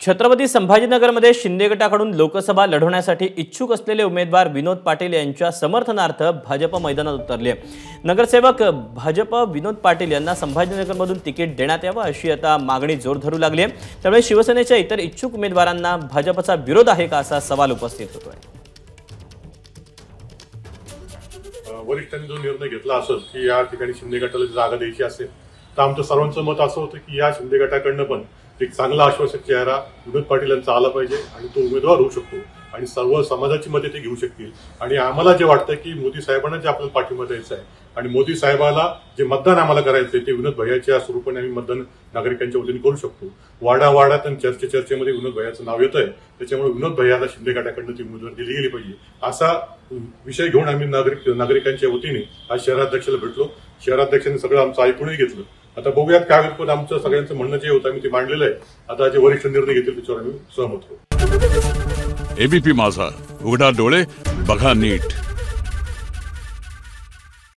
छत्रपती संभाजीनगरमध्ये शिंदे गटाकडून लोकसभा लढवण्यासाठी इच्छुक असलेले उमेदवार विनोद पाटील यांच्या समर्थनार्थ भाजप मैदानात उतरले। नगरसेवक भाजप विनोद पाटील यांना संभाजीनगरमधून तिकीट देण्यात यावं अशी आता मागणी जोर धरू लागली आहे। त्यामुळे शिवसेनेच्या इतर इच्छुक उमेदवारांना भाजपचा विरोध आहे का असा सवाल उपस्थित होतोय। वरिष्ठांनी जो निर्णय घेतला असेल की या ठिकाणी शिंदे गटाला जागा द्यायची असेल तर आमचं सर्वांचं मत असं होतं की या शिंदे गटाकडनं पण एक चांगला आश्वासक चेहरा विनोद पाटील यांचा आला पाहिजे आणि तो उमेदवार होऊ शकतो आणि सर्व समाजाची मते ते घेऊ शकतील। आणि आम्हाला जे वाटतं की मोदी साहेबांना जे आपल्याला पाठिंबा द्यायचा आहे आणि मोदी साहेबाला जे मतदान आम्हाला करायचं आहे ते विनोद भैयाच्या स्वरूपाने आम्ही मतदान नागरिकांच्या वतीने करू शकतो। वाडावाडात आणि चर्चेमध्ये विनोद भैयाचं नाव येतंय, त्याच्यामुळे विनोद भैयाला शिंदे गटाकडनं ती उमेदवार दिली गेली पाहिजे असा विषय घेऊन आम्ही नागरिकांच्या वतीने आज शहराध्यक्षाला भेटलो। शहराध्यक्षांनी सगळं आमचं ऐकूनही घेतलं। आता बघूयात काय होईल, पण आमचं सगळ्यांचं म्हणणं जे होतं आम्ही ते मांडलेलं आहे। आता जे वरिष्ठ निर्णय घेतील त्याच्यावर आम्ही सहमत होतो। एबीपी माझा, उघडा डोळे बघा नीट।